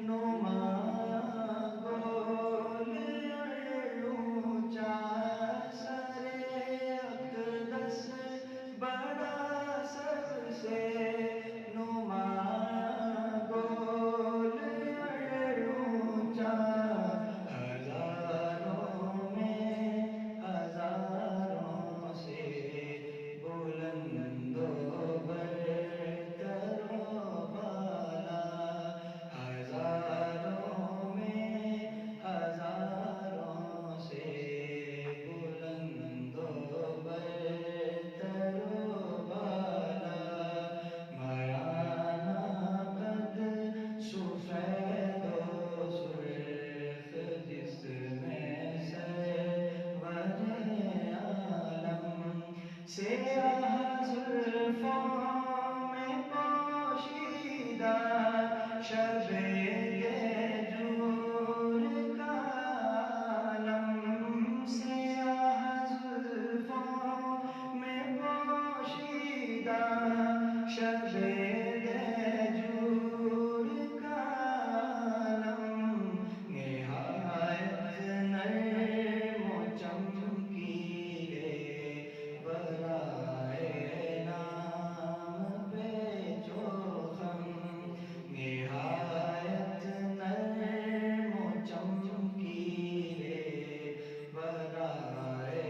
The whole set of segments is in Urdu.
نمایاں گول اونچا سر اقدس بڑا سب سے نمایاں گول اونچا ہزاروں میں ہزاروں سے بلند و برتر و بالا ہزاروں میں ہزاروں سے بلند و برتر و بالا میانہ قد سفید و سرخ جس میں سرور عالم سیاہ زلفوں میں پوشیدہ شب گہجور کا عالم سیاہ زلفوں میں پوشیدہ شب گہجور کا عالم نہایت نرم و چمکیلے برائے نام پیچ و خم نہایت نرم و چمکیلے برائے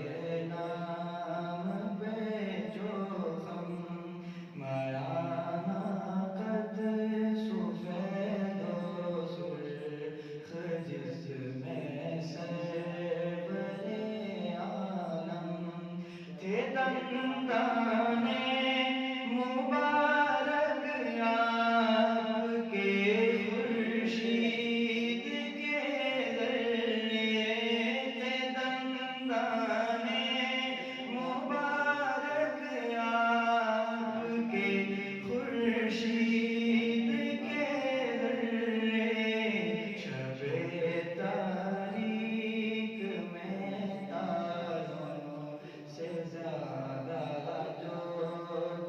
نام پیچ و خم میانہ قد سفید و سرخ جس میں سرور عالم تھے دندان مبارک آپ کے خورشید کے ذریعے تھے دندان مبارک آپ کے خورشید کے ذریعے شب تاریک میں تاروں سے زیادہ جو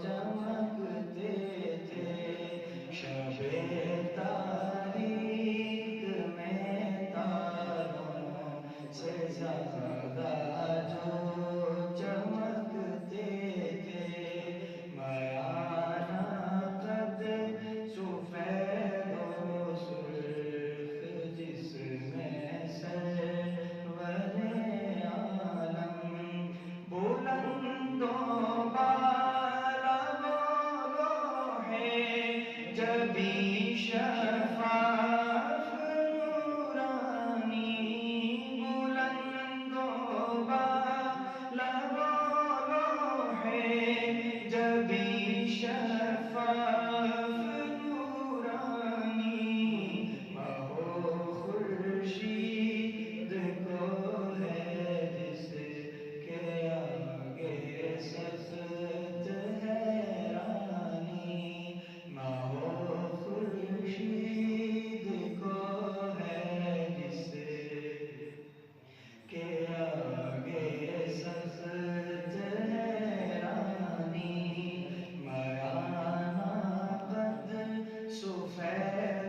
چمکتے تھے شب تاریک میں تاروں سے زیادہ جو چمکتے تھے میانہ قد سفید و سرخ جس میں سرور عالم بلند و بالا بولو ہے جبی شفاف نورانی بلند و بالا بولو ہے جبی شفاف نورانی مہو خورشید کو ہے جس کے آگے سخت حیرانی مہو خورشید کو ہے جس کے آگے سخت حیرانی میانہ قد سفید